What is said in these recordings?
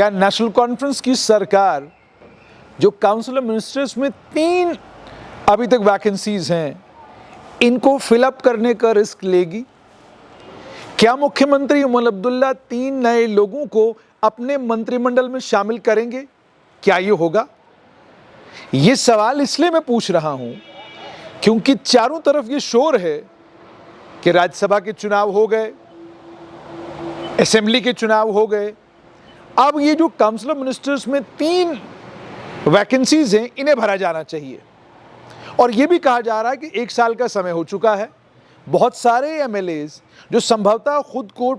क्या national conference की सरकार जो काउंसिल ऑफ मिनिस्टर्स में 3 अभी तक वैकेंसीज हैं, इनको फिलअप करने का रिस्क लेगी? क्या मुख्यमंत्री उमर अब्दुल्ला 3 नए लोगों को अपने मंत्रिमंडल में शामिल करेंगे? क्या ये होगा? ये सवाल इसलिए मैं पूछ रहा हूं क्योंकि चारों तरफ ये शोर है कि राज्यसभा के चुनाव हो गए, असेंबली के चुनाव हो गए, अब ये जो काउंसिल ऑफ मिनिस्टर्स में 3 वैकेंसीज हैं, इन्हें भरा जाना चाहिए। और ये भी कहा जा रहा है कि 1 साल का समय हो चुका है। बहुत सारे एमएलएज जो संभवतः खुद को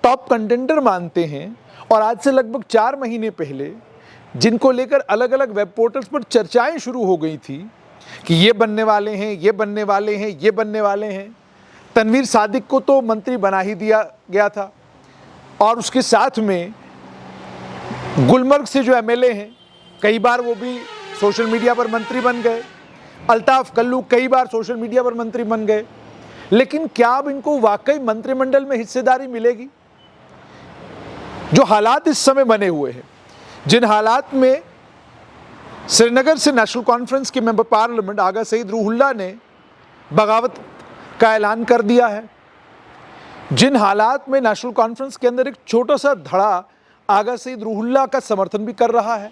टॉप कंटेंडर मानते हैं और आज से लगभग 4 महीने पहले जिनको लेकर अलग अलग वेब पोर्टल्स पर चर्चाएं शुरू हो गई थी कि ये बनने वाले हैं, ये बनने वाले हैं, ये बनने वाले हैं। तनवीर सादिक को तो मंत्री बना ही दिया गया था और उसके साथ में गुलमर्ग से जो एमएलए हैं, कई बार वो भी सोशल मीडिया पर मंत्री बन गए। अल्ताफ कल्लू कई बार सोशल मीडिया पर मंत्री बन गए। लेकिन क्या अब इनको वाकई मंत्रिमंडल में हिस्सेदारी मिलेगी? जो हालात इस समय बने हुए हैं, जिन हालात में श्रीनगर से नेशनल कॉन्फ्रेंस के मेंबर पार्लियामेंट आगा सईद रूहुल्लाह ने बगावत का ऐलान कर दिया है, जिन हालात में नेशनल कॉन्फ्रेंस के अंदर एक छोटा सा धड़ा आगा सईद रूहुल्लाह का समर्थन भी कर रहा है,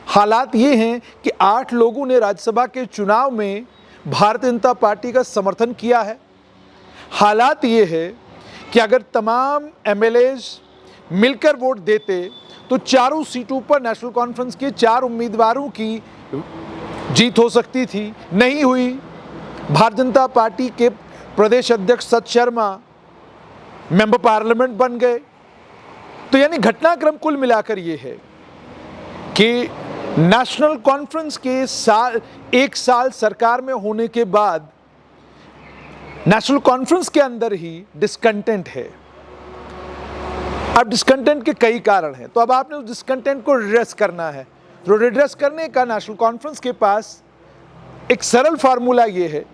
हालात ये हैं कि 8 लोगों ने राज्यसभा के चुनाव में भारतीय जनता पार्टी का समर्थन किया है। हालात ये है कि अगर तमाम एमएलएज मिलकर वोट देते तो चारों सीटों पर नेशनल कॉन्फ्रेंस के 4 उम्मीदवारों की जीत हो सकती थी, नहीं हुई। भारतीय जनता पार्टी के प्रदेश अध्यक्ष सत शर्मा मेंबर पार्लियामेंट बन गए। तो यानी घटनाक्रम कुल मिलाकर ये है कि नेशनल कॉन्फ्रेंस के 1 साल सरकार में होने के बाद नेशनल कॉन्फ्रेंस के अंदर ही डिस्कंटेंट है। अब डिस्कंटेंट के कई कारण हैं, तो अब आपने उस डिस्कंटेंट को रिड्रेस करना है। तो रिड्रेस करने का नेशनल कॉन्फ्रेंस के पास एक सरल फार्मूला ये है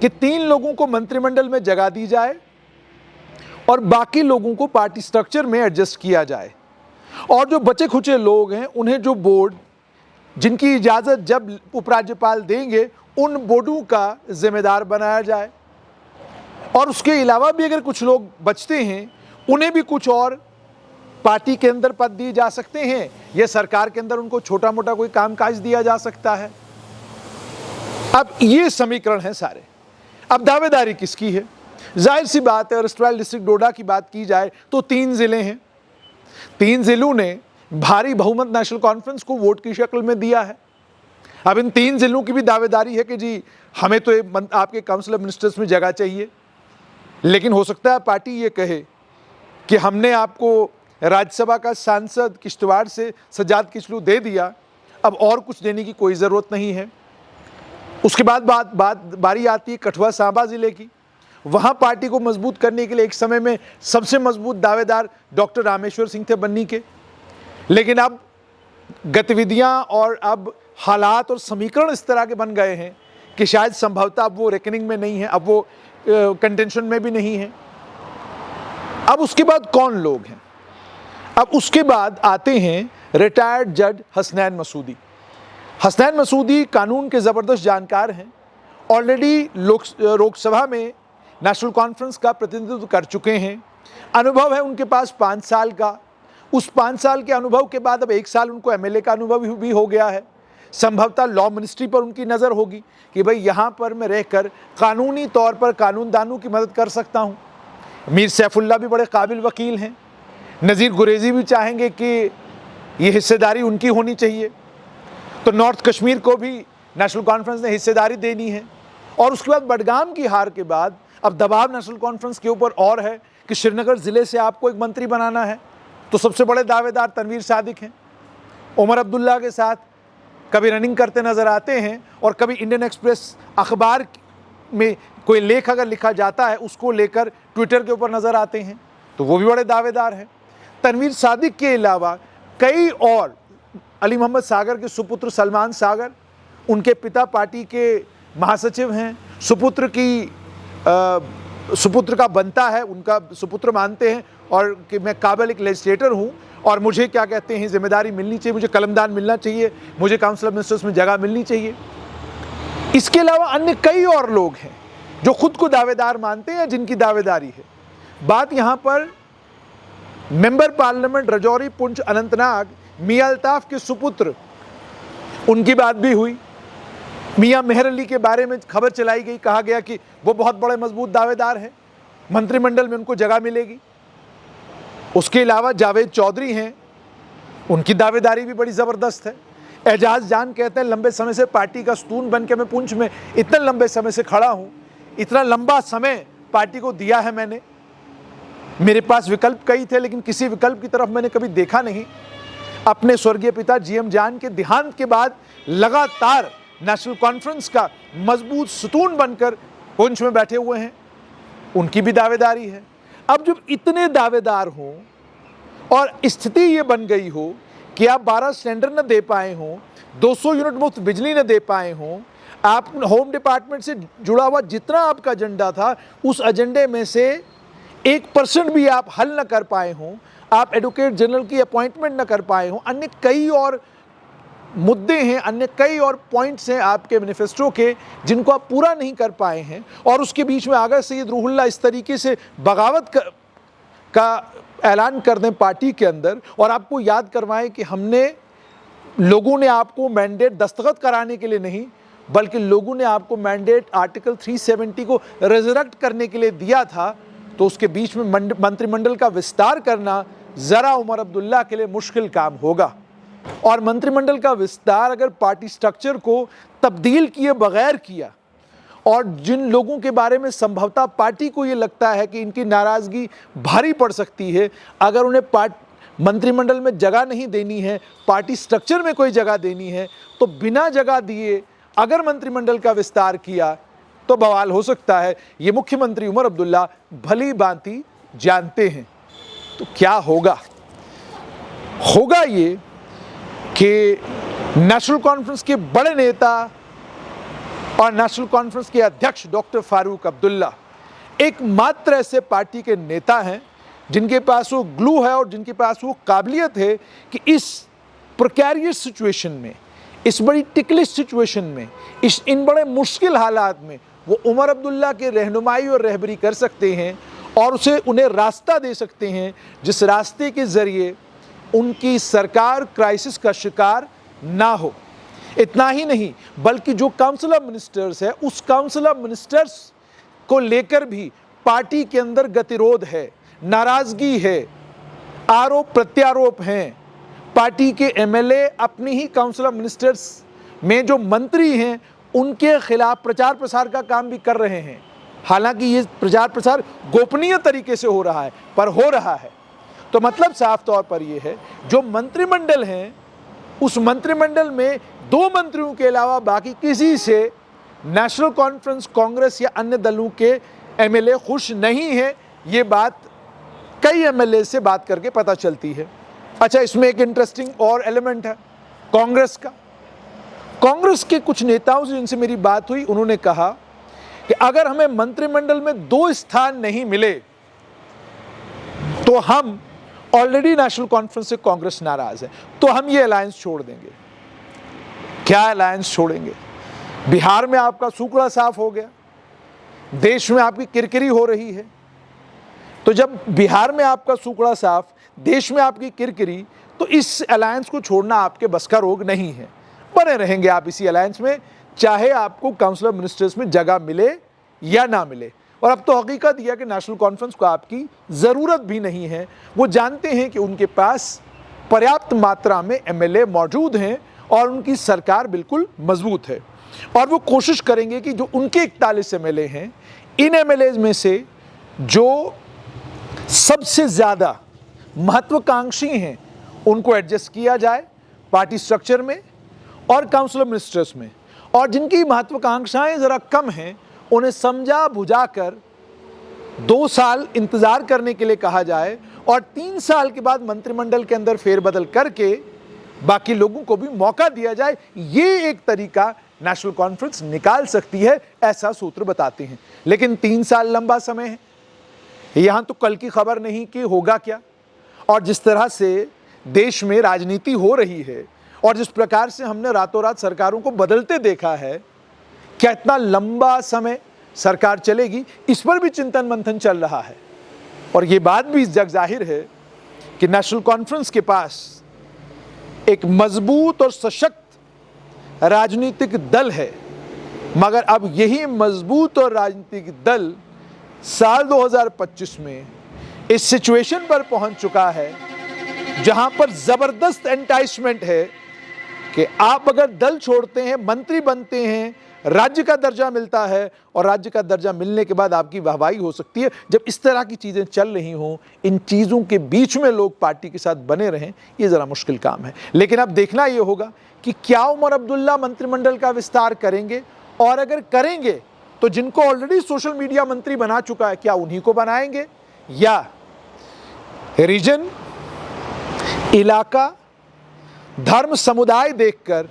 कि 3 लोगों को मंत्रिमंडल में जगह दी जाए और बाकी लोगों को पार्टी स्ट्रक्चर में एडजस्ट किया जाए, और जो बचे खुचे लोग हैं उन्हें जो बोर्ड जिनकी इजाज़त जब उपराज्यपाल देंगे उन बोर्डों का जिम्मेदार बनाया जाए। और उसके अलावा भी अगर कुछ लोग बचते हैं उन्हें भी कुछ और पार्टी के अंदर पद दिए जा सकते हैं या सरकार के अंदर उनको छोटा मोटा कोई कामकाज दिया जा सकता है। अब ये समीकरण है सारे। अब दावेदारी किसकी है? जाहिर सी बात है, अर्स्टवाइल डिस्ट्रिक्ट डोडा की बात की जाए तो 3 जिले हैं। 3 जिलों ने भारी बहुमत नेशनल कॉन्फ्रेंस को वोट की शक्ल में दिया है। अब इन 3 जिलों की भी दावेदारी है कि जी हमें तो आपके काउंसिल ऑफ मिनिस्टर्स में जगह चाहिए, लेकिन हो सकता है पार्टी ये कहे कि हमने आपको राज्यसभा का सांसद किश्तवाड़ से सज्जाद किचलू दे दिया, अब और कुछ देने की कोई ज़रूरत नहीं है। उसके बाद बारी आती है कठुआ सांबा ज़िले की। वहाँ पार्टी को मजबूत करने के लिए एक समय में सबसे मजबूत दावेदार डॉक्टर रामेश्वर सिंह थे बन्नी के, लेकिन अब गतिविधियां और अब हालात और समीकरण इस तरह के बन गए हैं कि शायद संभवतः अब वो रेकनिंग में नहीं है, अब वो कंटेंशन में भी नहीं है। अब उसके बाद कौन लोग हैं? अब उसके बाद आते हैं रिटायर्ड जज हसनैन मसूदी। हसनैन मसूदी कानून के ज़बरदस्त जानकार हैं, ऑलरेडी लोकसभा में नेशनल कॉन्फ्रेंस का प्रतिनिधित्व कर चुके हैं, अनुभव है उनके पास 5 साल का। उस 5 साल के अनुभव के बाद अब 1 साल उनको एमएलए का अनुभव भी हो गया है। संभवतः लॉ मिनिस्ट्री पर उनकी नज़र होगी कि भाई यहाँ पर मैं रहकर कानूनी तौर पर कानूनदानों की मदद कर सकता हूँ। मीर सैफुल्ला भी बड़े काबिल वकील हैं। नज़ीर गुरेजी भी चाहेंगे कि ये हिस्सेदारी उनकी होनी चाहिए। तो नॉर्थ कश्मीर को भी नेशनल कॉन्फ्रेंस ने हिस्सेदारी देनी है। और उसके बाद बडगाम की हार के बाद अब दबाव नेशनल कॉन्फ्रेंस के ऊपर और है कि श्रीनगर ज़िले से आपको एक मंत्री बनाना है। तो सबसे बड़े दावेदार तनवीर सादिक हैं। उमर अब्दुल्ला के साथ कभी रनिंग करते नज़र आते हैं और कभी इंडियन एक्सप्रेस अखबार में कोई लेख अगर लिखा जाता है उसको लेकर ट्विटर के ऊपर नज़र आते हैं, तो वो भी बड़े दावेदार हैं। तनवीर सादिक के अलावा कई और, अली मोहम्मद सागर के सुपुत्र सलमान सागर, उनके पिता पार्टी के महासचिव हैं, सुपुत्र का बनता है, उनका सुपुत्र मानते हैं, और कि मैं काबिल एक लेजिस्लेटर हूँ और मुझे क्या कहते हैं जिम्मेदारी मिलनी चाहिए, मुझे कलमदान मिलना चाहिए, मुझे काउंसिल ऑफ मिनिस्टर्स में जगह मिलनी चाहिए। इसके अलावा अन्य कई और लोग हैं जो खुद को दावेदार मानते हैं, जिनकी दावेदारी है। बात यहाँ पर मेंबर पार्लियामेंट राजौरी पुंछ अनंतनाग मियां अल्ताफ के सुपुत्र, उनकी बात भी हुई। मियां मेहर अली के बारे में खबर चलाई गई, कहा गया कि वो बहुत बड़े मजबूत दावेदार हैं, मंत्रिमंडल में उनको जगह मिलेगी। उसके अलावा जावेद चौधरी हैं, उनकी दावेदारी भी बड़ी ज़बरदस्त है। एजाज जान कहते हैं लंबे समय से पार्टी का सतून बन के मैं पुंछ में इतने लंबे समय से खड़ा हूँ, इतना लंबा समय पार्टी को दिया है मैंने, मेरे पास विकल्प कई थे लेकिन किसी विकल्प की तरफ मैंने कभी देखा नहीं। अपने स्वर्गीय पिता जीएम जान के देहांत के बाद लगातार नेशनल कॉन्फ्रेंस का मजबूत सतून बनकर पुंछ में बैठे हुए हैं, उनकी भी दावेदारी है। अब जब इतने दावेदार हों और स्थिति ये बन गई हो कि आप 12 सिलेंडर न दे पाए हों, 200 यूनिट मुफ्त बिजली न दे पाए हों, आप होम डिपार्टमेंट से जुड़ा हुआ जितना आपका एजेंडा था उस एजेंडे में से 1% भी आप हल न कर पाए हों, आप एडवोकेट जनरल की अपॉइंटमेंट न कर पाए हों, अन्य कई और मुद्दे हैं, अन्य कई और पॉइंट्स हैं आपके मैनिफेस्टो के जिनको आप पूरा नहीं कर पाए हैं, और उसके बीच में आगा सैयद रूहुल्लाह इस तरीके से बगावत का ऐलान कर दें पार्टी के अंदर और आपको याद करवाएं कि हमने, लोगों ने आपको मैंडेट दस्तखत कराने के लिए नहीं बल्कि लोगों ने आपको मैंडेट आर्टिकल 370 को रिजरेक्ट करने के लिए दिया था, तो उसके बीच में मंत्रिमंडल का विस्तार करना ज़रा उमर अब्दुल्ला के लिए मुश्किल काम होगा। और मंत्रिमंडल का विस्तार अगर पार्टी स्ट्रक्चर को तब्दील किए बगैर किया और जिन लोगों के बारे में संभवतः पार्टी को ये लगता है कि इनकी नाराज़गी भारी पड़ सकती है, अगर उन्हें मंत्रिमंडल में जगह नहीं देनी है, पार्टी स्ट्रक्चर में कोई जगह देनी है, तो बिना जगह दिए अगर मंत्रिमंडल का विस्तार किया तो बवाल हो सकता है। ये मुख्यमंत्री उमर अब्दुल्ला भली भांति जानते हैं। तो क्या होगा? होगा ये कि नेशनल कॉन्फ्रेंस के बड़े नेता और नेशनल कॉन्फ्रेंस के अध्यक्ष डॉक्टर फारूक अब्दुल्ला एकमात्र ऐसे पार्टी के नेता हैं जिनके पास वो ग्लू है और जिनके पास वो काबिलियत है कि इस प्रिकैरियस सिचुएशन में, इस बड़ी टिकलिश सिचुएशन में, इन बड़े मुश्किल हालात में वो उमर अब्दुल्ला की रहनुमाई और रहबरी कर सकते हैं और उन्हें रास्ता दे सकते हैं जिस रास्ते के ज़रिए उनकी सरकार क्राइसिस का शिकार ना हो। इतना ही नहीं बल्कि जो काउंसिल ऑफ मिनिस्टर्स है, उस काउंसिल ऑफ मिनिस्टर्स को लेकर भी पार्टी के अंदर गतिरोध है, नाराज़गी है, आरोप प्रत्यारोप हैं। पार्टी के एमएलए अपनी ही काउंसिल ऑफ मिनिस्टर्स में जो मंत्री हैं उनके खिलाफ प्रचार प्रसार का काम भी कर रहे हैं। हालांकि ये प्रचार प्रसार गोपनीय तरीके से हो रहा है, पर हो रहा है। तो मतलब साफ तौर पर यह है, जो मंत्रिमंडल हैं उस मंत्रिमंडल में 2 मंत्रियों के अलावा बाकी किसी से नेशनल कॉन्फ्रेंस, कांग्रेस या अन्य दलों के एमएलए खुश नहीं है। ये बात कई एमएलए से बात करके पता चलती है। अच्छा, इसमें एक इंटरेस्टिंग और एलिमेंट है कांग्रेस का। कांग्रेस के कुछ नेताओं से जिनसे मेरी बात हुई, उन्होंने कहा कि अगर हमें मंत्रिमंडल में 2 स्थान नहीं मिले तो हम ऑलरेडी नेशनल कॉन्फ्रेंस से कांग्रेस नाराज है, तो हम ये अलायंस छोड़ देंगे। क्या अलायंस छोड़ेंगे? बिहार में आपका सूखड़ा साफ हो गया, देश में आपकी किरकिरी हो रही है। तो जब बिहार में आपका सूखड़ा साफ, देश में आपकी किरकिरी, तो इस अलायंस को छोड़ना आपके बस का रोग नहीं है। बने रहेंगे आप इसी अलायंस में, चाहे आपको काउंसिल ऑफ मिनिस्टर्स में जगह मिले या ना मिले। और अब तो हकीकत यह है कि नेशनल कॉन्फ्रेंस को आपकी ज़रूरत भी नहीं है। वो जानते हैं कि उनके पास पर्याप्त मात्रा में एमएलए मौजूद हैं और उनकी सरकार बिल्कुल मजबूत है। और वो कोशिश करेंगे कि जो उनके 41 एमएलए हैं, इन एमएलए में से जो सबसे ज़्यादा महत्वाकांक्षी हैं उनको एडजस्ट किया जाए पार्टी स्ट्रक्चर में और काउंसिल ऑफ मिनिस्टर्स में, और जिनकी महत्वाकांक्षाएं ज़रा कम हैं उन्हें समझा बुझा कर 2 साल इंतज़ार करने के लिए कहा जाए और 3 साल के बाद मंत्रिमंडल के अंदर फेरबदल करके बाकी लोगों को भी मौका दिया जाए। ये एक तरीका नेशनल कॉन्फ्रेंस निकाल सकती है, ऐसा सूत्र बताते हैं। लेकिन 3 साल लंबा समय है, यहां तो कल की खबर नहीं कि होगा क्या, और जिस तरह से देश में राजनीति हो रही है और जिस प्रकार से हमने रातों रात सरकारों को बदलते देखा है, क्या इतना लंबा समय सरकार चलेगी, इस पर भी चिंतन मंथन चल रहा है। और ये बात भी जग जाहिर है कि नेशनल कॉन्फ्रेंस के पास एक मजबूत और सशक्त राजनीतिक दल है, मगर अब यही मजबूत और राजनीतिक दल साल 2025 में इस सिचुएशन पर पहुंच चुका है जहां पर जबरदस्त एंटाइसमेंट है कि आप अगर दल छोड़ते हैं, मंत्री बनते हैं, राज्य का दर्जा मिलता है और राज्य का दर्जा मिलने के बाद आपकी वाहवाही हो सकती है। जब इस तरह की चीजें चल रही हों, इन चीजों के बीच में लोग पार्टी के साथ बने रहें, ये जरा मुश्किल काम है। लेकिन अब देखना यह होगा कि क्या उमर अब्दुल्ला मंत्रिमंडल का विस्तार करेंगे, और अगर करेंगे तो जिनको ऑलरेडी सोशल मीडिया मंत्री बना चुका है, क्या उन्हीं को बनाएंगे, या रीजन, इलाका, धर्म, समुदाय देखकर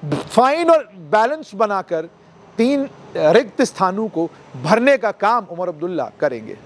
फाइन और बैलेंस बनाकर 3 रिक्त स्थानों को भरने का काम उमर अब्दुल्ला करेंगे।